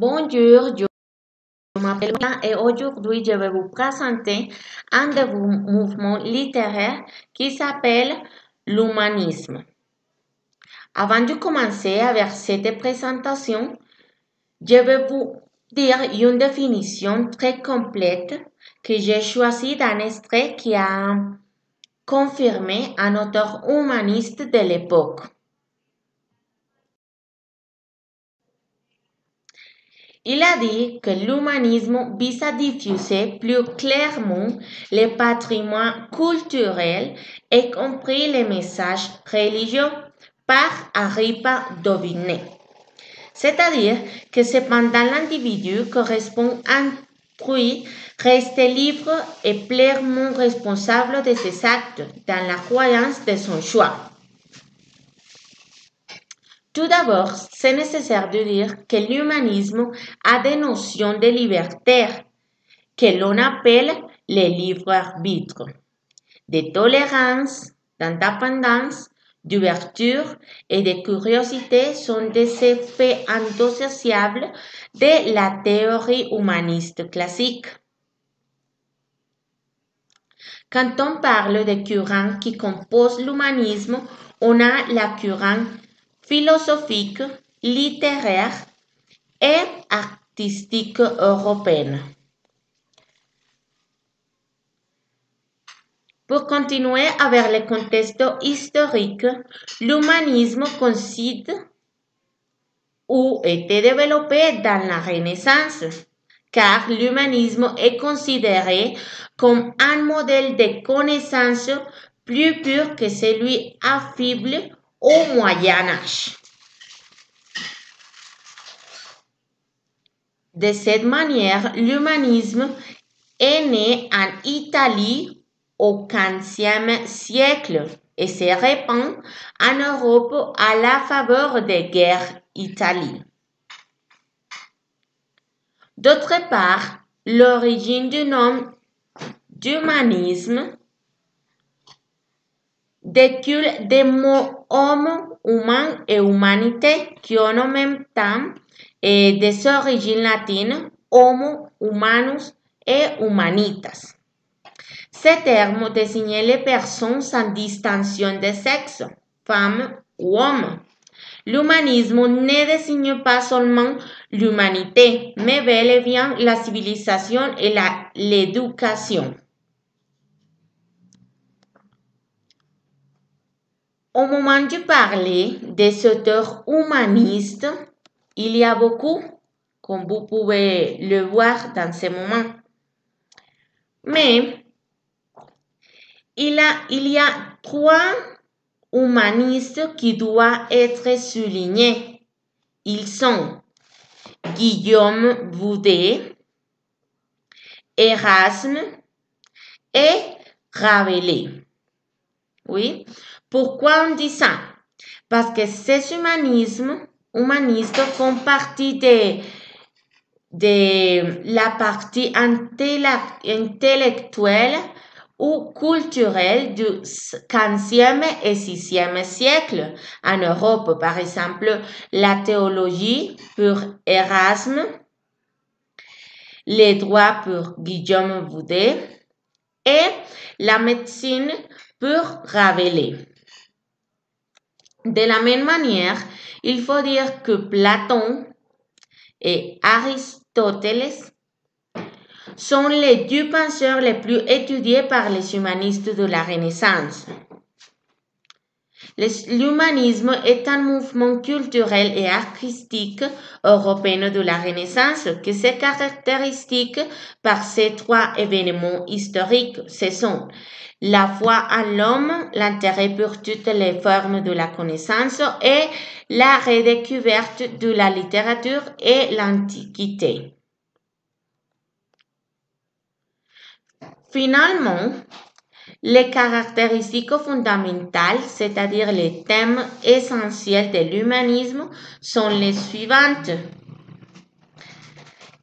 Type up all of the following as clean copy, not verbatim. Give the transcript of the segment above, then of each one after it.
Bonjour, je m'appelle Mila et aujourd'hui je vais vous présenter un de vos mouvements littéraires qui s'appelle l'humanisme. Avant de commencer avec cette présentation, je vais vous dire une définition très complète que j'ai choisie d'un extrait qui a confirmé un auteur humaniste de l'époque. Il a dit que l'humanisme vise à diffuser plus clairement le patrimoine culturel, y compris les messages religieux, par Agrippa d'Aubigné. C'est-à-dire que cependant l'individu correspond à instruit, reste libre et pleinement responsable de ses actes dans la croyance de son choix. Tout d'abord, c'est nécessaire de dire que l'humanisme a des notions de liberté que l'on appelle le libre arbitre, de tolérance, d'indépendance, d'ouverture et de curiosité sont des effets indissociables de la théorie humaniste classique. Quand on parle des courants qui composent l'humanisme, on a la courant philosophique, littéraire et artistique européenne. Pour continuer avec le contexte historique, l'humanisme consiste ou était développé dans la Renaissance, car l'humanisme est considéré comme un modèle de connaissance plus pur que celui affible au Moyen Âge. De cette manière, l'humanisme est né en Italie au XVe siècle et se répand en Europe à la faveur des guerres italiennes. D'autre part, l'origine du nom d'humanisme découle des mots homme, humain et humanité qui ont en même temps des origines latines homo, humanus et humanitas. Ces termes désignaient les personnes sans distinction de sexe, femme ou homme. L'humanisme ne désigne pas seulement l'humanité, mais bel et bien la civilisation et l'éducation. Au moment de parler des auteurs humanistes, il y a beaucoup, comme vous pouvez le voir dans ce moment. Mais il y a trois humanistes qui doivent être soulignés. Ils sont Guillaume Boudet, Erasme et Rabelais. Oui. Pourquoi on dit ça? Parce que ces humanistes font partie de la partie intellectuelle ou culturelle du XVe et VIe siècle. En Europe, par exemple, la théologie pour Erasme, les droits pour Guillaume Boudet et la médecine pour Rabelais. De la même manière, il faut dire que Platon et Aristoteles sont les deux penseurs les plus étudiés par les humanistes de la Renaissance. L'humanisme est un mouvement culturel et artistique européen de la Renaissance qui se caractérise par ces trois événements historiques. Ce sont la foi en l'homme, l'intérêt pour toutes les formes de la connaissance et la redécouverte de la littérature et l'Antiquité. Finalement, les caractéristiques fondamentales, c'est-à-dire les thèmes essentiels de l'humanisme, sont les suivantes.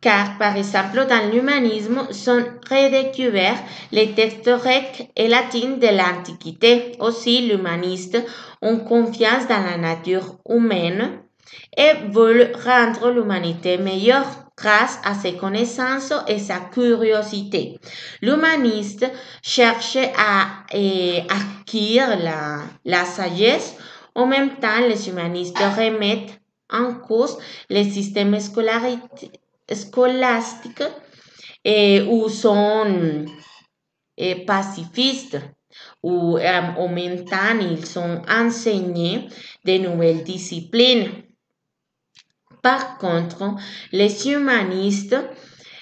Car, par exemple, dans l'humanisme sont redécouverts les textes grecs et latins de l'Antiquité. Aussi, l'humaniste ont confiance dans la nature humaine et veulent rendre l'humanité meilleure grâce à ses connaissances et sa curiosité. L'humaniste cherche à acquérir la sagesse. En même temps, les humanistes remettent en cause les systèmes scolastiques ou sont pacifistes ou en même temps, ils sont enseignés de nouvelles disciplines. Par contre, les humanistes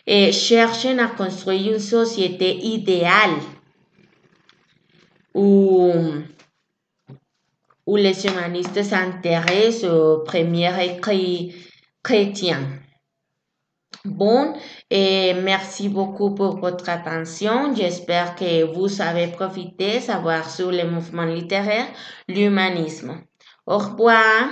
cherchent à construire une société idéale où, où les humanistes s'intéressent aux premiers écrits chrétiens. Bon, et merci beaucoup pour votre attention. J'espère que vous avez profité, savoir sur les mouvements littéraires, l'humanisme. Au revoir.